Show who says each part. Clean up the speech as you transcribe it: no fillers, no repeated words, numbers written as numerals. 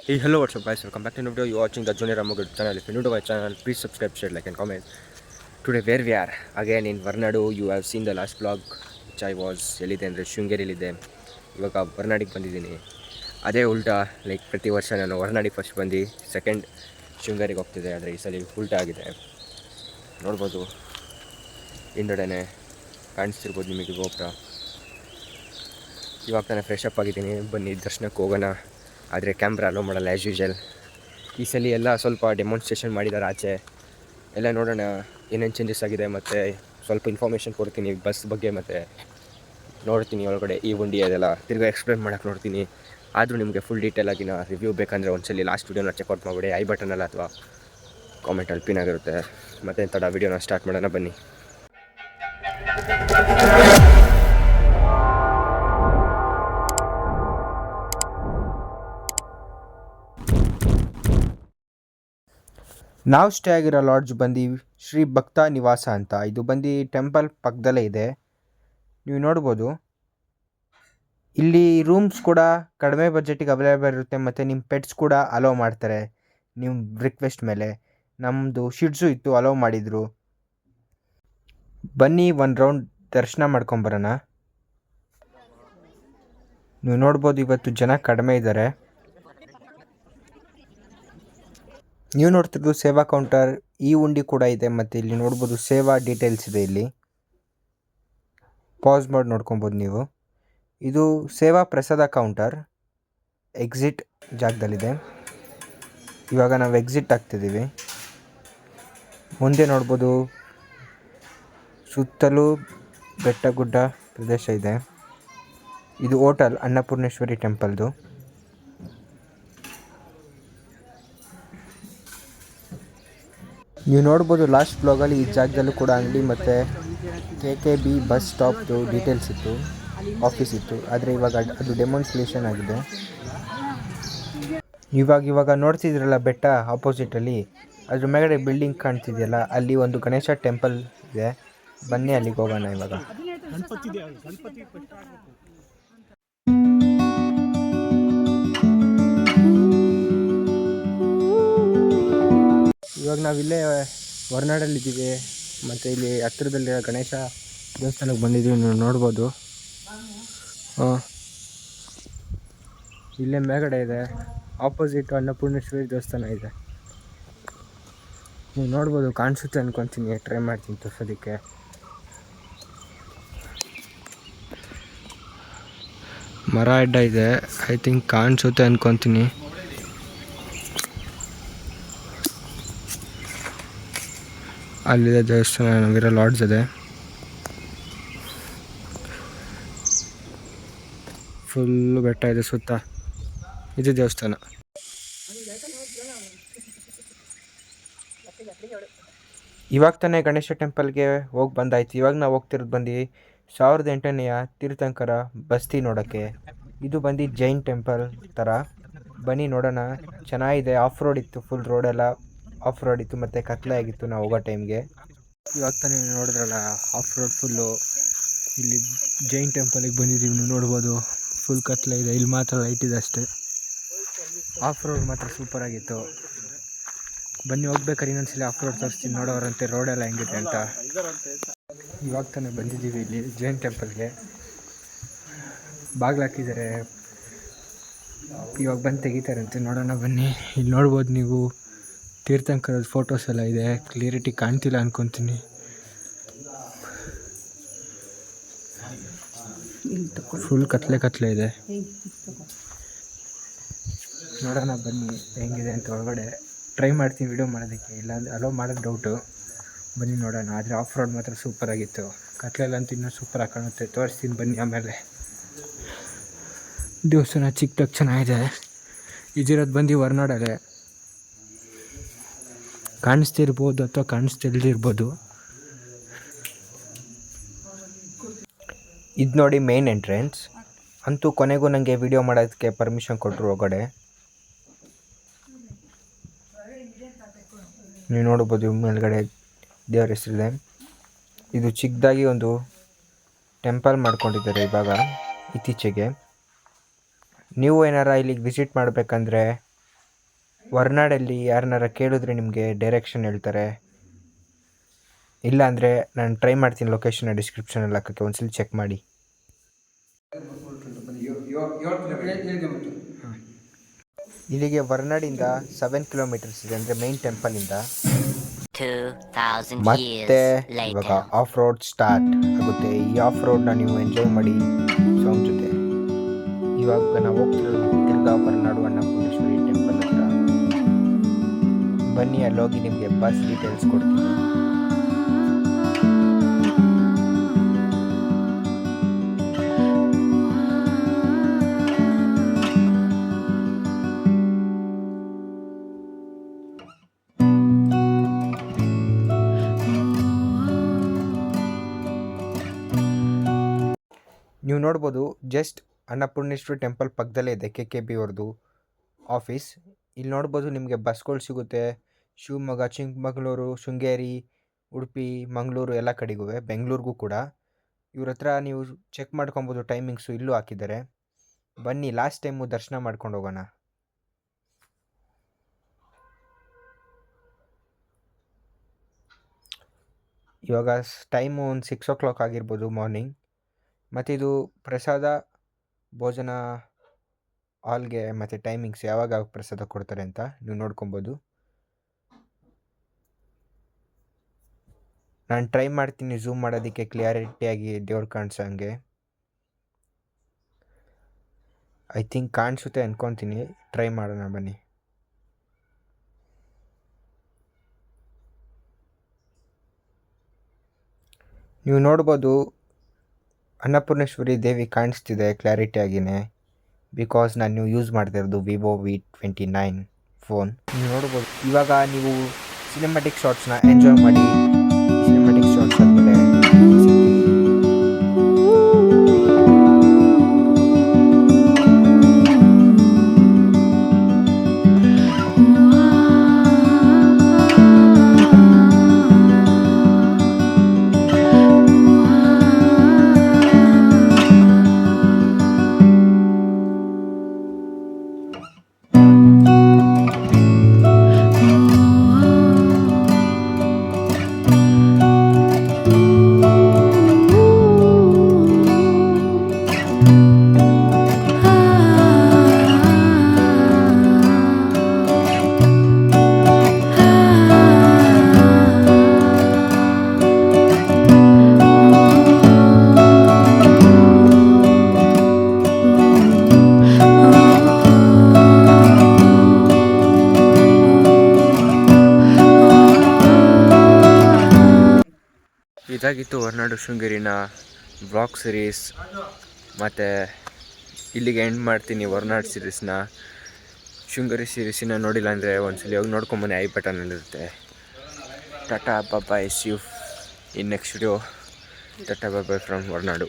Speaker 1: Hey, hello, what's up, guys? Welcome back to another video. You're watching the Junior Ramagud channel. If you're new to my channel, please subscribe, share, like, and comment. Today, where we are again in Varnadu. You have seen the last vlog, which I was ಎಲ್ಲಿದೆ ಅಂದರೆ ಶೃಂಗೇರಿಯಲ್ಲಿದ್ದೆ. ಇವಾಗ ಹೊರನಾಡಿಗೆ ಬಂದಿದ್ದೀನಿ. ಅದೇ ಉಲ್ಟಾ like ಪ್ರತಿ ವರ್ಷ ನಾನು ಹೊರನಾಡಿಗೆ first ಬಂದು ಸೆಕೆಂಡ್ ಶೃಂಗೇರಿಗೆ ಹೋಗ್ತಿದ್ದೆ. ಆದರೆ ಈ ಸಲ ಉಲ್ಟಾ ಆಗಿದೆ. ನೋಡ್ಬೋದು ಹಿಂದೆಡೆನೆ ಕಾಣಿಸ್ತಿರ್ಬೋದು ನಿಮಗೆ ಗೋಪುರ. ಇವಾಗ ನಾನು ಫ್ರೆಶ್ ಅಪ್ ಆಗಿದ್ದೀನಿ. ಬನ್ನಿ ದರ್ಶನಕ್ಕೆ ಹೋಗೋಣ. ಆದರೆ ಕ್ಯಾಮ್ರಾ ಅಲೋ ಮಾಡಲ್ಲ ಆ್ಯಸ್ ಯೂಶಲ್. ಈ ಸಲ ಎಲ್ಲ ಸ್ವಲ್ಪ ಡೆಮಾನ್ಸ್ಟ್ರೇಷನ್ ಮಾಡಿದ್ದಾರೆ ಆಚೆ. ಎಲ್ಲ ನೋಡೋಣ ಏನೇನು ಚೇಂಜಸ್ ಆಗಿದೆ ಮತ್ತು ಸ್ವಲ್ಪ ಇನ್ಫಾರ್ಮೇಷನ್ ಕೊಡ್ತೀನಿ ಬಸ್ ಬಗ್ಗೆ, ಮತ್ತು ನೋಡ್ತೀನಿ ಒಳಗಡೆ ಈ ಉಂಡಿ ಅದೆಲ್ಲ ತಿರ್ಗಿ ಎಕ್ಸ್ಪ್ಲೇನ್ ಮಾಡೋಕ್ಕೆ ನೋಡ್ತೀನಿ. ಆದರೂ ನಿಮಗೆ ಫುಲ್ ಡೀಟೇಲಾಗಿನ ರಿವ್ಯೂ ಬೇಕಂದರೆ ಒಂದ್ಸಲಿ ಲಾಸ್ಟ್ ವೀಡಿಯೋನ ಚೆಕ್ಔಟ್ ಮಾಡಿಬಿಡಿ. ಐ ಬಟನಲ್ಲಿ ಅಥವಾ ಕಾಮೆಂಟಲ್ಲಿ ಪಿನ್ ಆಗಿರುತ್ತೆ. ಮತ್ತು ತಡ ವೀಡಿಯೋನ ಸ್ಟಾರ್ಟ್ ಮಾಡೋಣ ಬನ್ನಿ. ನಾವು ಸ್ಟೇ ಆಗಿರೋ ಲಾಡ್ಜ್ ಬಂದು ಶ್ರೀ ಭಕ್ತ ನಿವಾಸ ಅಂತ. ಇದು ಬಂದು ಟೆಂಪಲ್ ಪಕ್ಕದಲ್ಲೇ ಇದೆ. ನೀವು ನೋಡ್ಬೋದು ಇಲ್ಲಿ ರೂಮ್ಸ್ ಕೂಡ ಕಡಿಮೆ ಬಜೆಟಿಗೆ ಅವೈಲೇಬಲ್ ಇರುತ್ತೆ, ಮತ್ತು ನಿಮ್ಮ ಪೆಟ್ಸ್ ಕೂಡ ಅಲೋ ಮಾಡ್ತಾರೆ ನಿಮ್ಮ ರಿಕ್ವೆಸ್ಟ್ ಮೇಲೆ. ನಮ್ಮದು ಶಿಡ್ಸು ಇತ್ತು, ಅಲೋ ಮಾಡಿದರು. ಬನ್ನಿ ಒಂದು ರೌಂಡ್ ದರ್ಶನ ಮಾಡ್ಕೊಂಬರೋಣ. ನೀವು ನೋಡ್ಬೋದು ಇವತ್ತು ಜನ ಕಡಿಮೆ ಇದ್ದಾರೆ. ನೀವು ನೋಡ್ತಿರೋದು ಸೇವಾ ಕೌಂಟರ್. ಈ ಉಂಡಿ ಕೂಡ ಇದೆ, ಮತ್ತು ಇಲ್ಲಿ ನೋಡ್ಬೋದು ಸೇವಾ ಡೀಟೇಲ್ಸ್ ಇದೆ. ಇಲ್ಲಿ ಪಾಸ್ ಮಾಡಿ ನೋಡ್ಕೊಬೋದು ನೀವು. ಇದು ಸೇವಾ ಪ್ರಸಾದ ಕೌಂಟರ್ ಎಕ್ಸಿಟ್ ಜಾಗದಲ್ಲಿದೆ. ಇವಾಗ ನಾವು ಎಕ್ಸಿಟ್ ಆಗ್ತಿದ್ದೀವಿ. ಮುಂದೆ ನೋಡ್ಬೋದು ಸುತ್ತಲೂ ಬೆಟ್ಟ ಗುಡ್ಡ ಪ್ರದೇಶ ಇದೆ. ಇದು ಹೋಟೆಲ್ ಅನ್ನಪೂರ್ಣೇಶ್ವರಿ ಟೆಂಪಲ್ದು. ನೀವು ನೋಡ್ಬೋದು ಲಾಸ್ಟ್ ಬ್ಲಾಗಲ್ಲಿ ಈ ಜಾಗದಲ್ಲೂ ಕೂಡ ಅಂಗಡಿ ಮತ್ತು KKB ಬಸ್ ಸ್ಟಾಪ್ದು ಡೀಟೇಲ್ಸ್ ಇತ್ತು, ಆಫೀಸ್ ಇತ್ತು. ಆದರೆ ಇವಾಗ ಅದು ಡೆಮಾನ್ಸ್ಟ್ರೇಷನ್ ಆಗಿದೆ. ಇವಾಗ ನೋಡ್ತಿದ್ರಲ್ಲ ಬೆಟ್ಟ ಆಪೋಸಿಟಲ್ಲಿ, ಅದ್ರ ಮೇಲ್ಗಡೆ ಬಿಲ್ಡಿಂಗ್ ಕಾಣ್ತಿದೆಯಲ್ಲ, ಅಲ್ಲಿ ಒಂದು ಗಣೇಶ ಟೆಂಪಲ್ ಇದೆ. ಬನ್ನಿ ಅಲ್ಲಿಗೆ ಹೋಗೋಣ. ಇವಾಗ ನಾವಿಲ್ಲೇ ಹೊರನಾಡಲ್ಲಿದ್ದೀವಿ, ಮತ್ತು ಇಲ್ಲಿ ಹತ್ತಿರದಲ್ಲಿರೋ ಗಣೇಶ ದೇವಸ್ಥಾನಕ್ಕೆ ಬಂದಿದ್ದೀವಿ. ನೀವು ನೋಡ್ಬೋದು ಇಲ್ಲೇ ಮೇಲ್ಗಡೆ ಇದೆ, ಆಪೋಸಿಟ್ ಅನ್ನಪೂರ್ಣೇಶ್ವರಿ ದೇವಸ್ಥಾನ ಇದೆ. ನೀವು ನೋಡ್ಬೋದು, ಕಾಣಿಸುತ್ತೆ ಅಂದ್ಕೊತೀನಿ. ಟ್ರೈ ಮಾಡ್ತೀನಿ ತೋರ್ಸೋದಕ್ಕೆ. ಮರ ಅಡ್ಡ ಇದೆ, ಐ ಥಿಂಕ್ ಕಾಣಿಸುತ್ತೆ ಅಂದ್ಕೊತೀನಿ. ಅಲ್ಲಿದೆ ದೇವಸ್ಥಾನ, ನಾವಿರೋ ಲಾಡ್ಜ್ ಇದೆ. ಫುಲ್ಲು ಬೆಟ್ಟ ಇದೆ ಸುತ್ತ. ಇದು ದೇವಸ್ಥಾನ. ಇವಾಗ ತಾನೇ ಗಣೇಶ ಟೆಂಪಲ್ಗೆ ಹೋಗಿ ಬಂದಾಯ್ತು. ಇವಾಗ ನಾವು ಹೋಗ್ತಿರೋದು ಬಂದು 1800ನೆಯ ತೀರ್ಥಂಕರ ಬಸ್ತಿ ನೋಡೋಕ್ಕೆ. ಇದು ಬಂದು ಜೈನ್ ಟೆಂಪಲ್ ಥರ. ಬನ್ನಿ ನೋಡೋಣ. ಚೆನ್ನಾಗಿದೆ. ಆಫ್ ರೋಡ್ ಇತ್ತು, ಫುಲ್ ರೋಡೆಲ್ಲ ಆಫ್ ರೋಡ್ ಇತ್ತು, ಮತ್ತು ಕತ್ಲೆ ಆಗಿತ್ತು ನಾವು ಹೋಗೋ ಟೈಮ್ಗೆ. ಇವಾಗ ತಾನೇ ನೋಡಿದ್ರಲ್ಲ ಆಫ್ ರೋಡ್ ಫುಲ್ಲು. ಇಲ್ಲಿ ಜೈನ್ ಟೆಂಪಲಿಗೆ ಬಂದಿದ್ದೀವಿ. ನೀವು ನೋಡ್ಬೋದು ಫುಲ್ ಕತ್ಲೆ ಇದೆ, ಇಲ್ಲಿ ಮಾತ್ರ ಲೈಟ್ ಇದೆ ಅಷ್ಟೇ. ಆಫ್ ರೋಡ್ ಮಾತ್ರ ಸೂಪರಾಗಿತ್ತು. ಬನ್ನಿ ಹೋಗ್ಬೇಕಾದ್ರೆ ಇನ್ನೊಂದ್ಸಲ ಆಫ್ ರೋಡ್ ತೋರಿಸ್ತೀನಿ, ನೋಡೋರಂತೆ ರೋಡೆಲ್ಲ ಹೆಂಗಿದೆ ಅಂತ. ಇವಾಗ ತಾನೇ ಬಂದಿದ್ದೀವಿ ಇಲ್ಲಿ ಜೈನ್ ಟೆಂಪಲ್ಗೆ. ಬಾಗಿಲು ಹಾಕಿದ್ದಾರೆ, ಇವಾಗ ಬಂದು ತೆಗಿತಾರಂತೆ. ನೋಡೋಣ ಬನ್ನಿ. ಇಲ್ಲಿ ನೋಡ್ಬೋದು ನೀವು ತೀರ್ಥಂಕರದ ಫೋಟೋಸ್ ಎಲ್ಲ ಇದೆ. ಕ್ಲಿಯರಿಟಿ ಕಾಣ್ತಿಲ್ಲ ಅಂದ್ಕೊತೀನಿ. ಫುಲ್ ಕತ್ಲೆ ಇದೆ. ನೋಡೋಣ ಬನ್ನಿ ಹೆಂಗಿದೆ ಅಂತ. ಒಳಗಡೆ ಟ್ರೈ ಮಾಡ್ತೀನಿ ವಿಡಿಯೋ ಮಾಡೋದಕ್ಕೆ, ಇಲ್ಲಾಂದರೆ ಅಲೋ ಮಾಡೋದು ಡೌಟು. ಬನ್ನಿ ನೋಡೋಣ. ಆದರೆ ಆಫ್ ರೋಡ್ ಮಾತ್ರ ಸೂಪರಾಗಿತ್ತು. ಕತ್ಲೆಲ್ಲಂತೂ ಇನ್ನೂ ಸೂಪರಾಗಿ ಕಾಣುತ್ತೆ. ತೋರಿಸ್ತೀನಿ ಬನ್ನಿ ಆಮೇಲೆ. ದೇವಸ್ಥಾನ ಚಿಕ್ಕದಾಗಿ ಚೆನ್ನಾಗಿದೆ. ಇದಿರೋದು ಬಂದು ಹೊರನಾಡಲ್ಲೇ. ಕಾಣಿಸ್ತಿರ್ಬೋದು ಅಥವಾ ಕಾಣಿಸ್ತಿಲ್ದಿರ್ಬೋದು. ಇದು ನೋಡಿ ಮೇನ್ ಎಂಟ್ರೆನ್ಸ್. ಅಂತೂ ಕೊನೆಗೂ ನನಗೆ ವಿಡಿಯೋ ಮಾಡೋದಕ್ಕೆ ಪರ್ಮಿಷನ್ ಕೊಟ್ಟರು ಒಳಗಡೆ. ನೀವು ನೋಡ್ಬೋದು ಮೇಲ್ಗಡೆ ದೇವರ ಹೆಸರಿದೆ. ಇದು ಚಿಕ್ಕದಾಗಿ ಒಂದು ಟೆಂಪಲ್ ಮಾಡ್ಕೊಂಡಿದ್ದಾರೆ ಇವಾಗ ಇತ್ತೀಚೆಗೆ. ನೀವು ಏನಾರ ಇಲ್ಲಿಗೆ ವಿಸಿಟ್ ಮಾಡಬೇಕಂದ್ರೆ ಹೊರನಾಡಲ್ಲಿ ಯಾರನ್ನಾರ ಕೇಳಿದ್ರೆ ನಿಮಗೆ ಡೈರೆಕ್ಷನ್ ಹೇಳ್ತಾರೆ. ಇಲ್ಲ ಅಂದರೆ ನಾನು ಟ್ರೈ ಮಾಡ್ತೀನಿ ಲೊಕೇಶನ್ನ ಡಿಸ್ಕ್ರಿಪ್ಷನಲ್ಲಿ ಹಾಕೋಕ್ಕೆ, ಒಂದ್ಸಲಿ ಚೆಕ್ ಮಾಡಿ. ಇಲ್ಲಿಗೆ ಹೊರನಾಡಿಂದ 7 ಕಿಲೋಮೀಟರ್ಸ್ ಇದೆ, ಅಂದರೆ ಮೇನ್ ಟೆಂಪಲಿಂದ. ಮತ್ತೆ ಇವಾಗ ಆಫ್ ರೋಡ್ ಸ್ಟಾರ್ಟ್ ಆಗುತ್ತೆ. ಈ ಆಫ್ ರೋಡ್ನ ನೀವು ಎಂಜಾಯ್ ಮಾಡಿ ಸಾಂಗ್ ಜೊತೆ. ಇವಾಗ ನಾವು ಹೋಗ್ತಿರೋದು ತಿರ್ಗಾ ಹೊರನಾಡು ಅನ್ನಪೂರ್ಣೇಶ್ವರಿ ಟೆಂಪಲ್ ಹತ್ರ. ಬನ್ನಿ ಅಲ್ಲೋಗಿ ನಿಮಗೆ ಬಸ್ ಡೀಟೇಲ್ಸ್ ಕೊಡ್ತೀನಿ. ನೀವು ನೋಡ್ಬೋದು, ಜಸ್ಟ್ ಅನ್ನಪೂರ್ಣೇಶ್ವರಿ ಟೆಂಪಲ್ ಪಕ್ಕದಲ್ಲೇ ಇದೆ KKB ಅವ್ರದ್ದು ಆಫೀಸ್. ಇಲ್ಲಿ ನೋಡ್ಬೋದು ನಿಮಗೆ ಬಸ್ಗಳು ಸಿಗುತ್ತೆ. ಶಿವಮೊಗ್ಗ, ಚಿಕ್ಕಮಗಳೂರು, ಶೃಂಗೇರಿ, ಉಡುಪಿ, ಮಂಗಳೂರು ಎಲ್ಲ ಕಡೆಗೂ, ಬೆಂಗಳೂರಿಗೂ ಕೂಡ. ಇವ್ರ ಹತ್ರ ನೀವು ಚೆಕ್ ಮಾಡ್ಕೊಬೋದು, ಟೈಮಿಂಗ್ಸು ಇಲ್ಲೂ ಹಾಕಿದ್ದಾರೆ. ಬನ್ನಿ ಲಾಸ್ಟ್ ಟೈಮು ದರ್ಶನ ಮಾಡ್ಕೊಂಡು ಹೋಗೋಣ. ಇವಾಗ ಟೈಮು ಒಂದು 6 o'clock ಆಗಿರ್ಬೋದು ಮಾರ್ನಿಂಗ್. ಮತ್ತು ಇದು ಪ್ರಸಾದ ಭೋಜನ ಹಾಲ್ಗೆ ಮತ್ತು ಟೈಮಿಂಗ್ಸ್ ಯಾವಾಗ ಪ್ರಸಾದ ಕೊಡ್ತಾರೆ ಅಂತ ನೀವು ನೋಡ್ಕೊಬೋದು. ನಾನು ಟ್ರೈ ಮಾಡ್ತೀನಿ ಝೂಮ್ ಮಾಡೋದಕ್ಕೆ ಕ್ಲಿಯಾರಿಟಿಯಾಗಿ ದೇವ್ರು ಕಾಣಿಸೋಂಗೆ. ಐ ಥಿಂಕ್ ಕಾಣಿಸುತ್ತೆ ಅಂದ್ಕೊತೀನಿ. ಟ್ರೈ ಮಾಡೋಣ ಬನ್ನಿ. ನೀವು ನೋಡ್ಬೋದು ಅನ್ನಪೂರ್ಣೇಶ್ವರಿ ದೇವಿ ಕಾಣಿಸ್ತಿದೆ ಕ್ಲಾರಿಟಿಯಾಗಿಯೇ, ಬಿಕಾಸ್ ನಾನು ಯೂಸ್ ಮಾಡ್ತಿರೋದು Vivo V29 ಫೋನ್. ನೀವು ನೋಡ್ಬೋದು. ಇವಾಗ ನೀವು ಸಿನಿಮ್ಯಾಟಿಕ್ ಶಾರ್ಟ್ಸ್ನ ಎಂಜಾಯ್ ಮಾಡಿ. ಸಿನಿಮ್ಯಾಟಿಕ್ ಶಾರ್ಟ್ಸ್ ಆದಮೇಲೆ ಇದಾಗಿತ್ತು ಹೊರನಾಡು ಶೃಂಗೇರಿನ ಬ್ಲಾಗ್ ಸೀರೀಸ್. ಮತ್ತು ಇಲ್ಲಿಗೆ ಎಂಡ್ ಮಾಡ್ತೀನಿ ಹೊರನಾಡು ಸೀರೀಸ್ನ. ಶೃಂಗೇರಿ ಸೀರೀಸಿನ ನೋಡಿಲ್ಲ ಅಂದರೆ ಒಂದ್ಸಲಿ ಹೋಗಿ ನೋಡ್ಕೊಂಬನ್ನಿ, ಐ ಬಟನಲ್ಲಿರುತ್ತೆ. Tata bye, see you in next video. Tata bye from Horanadu.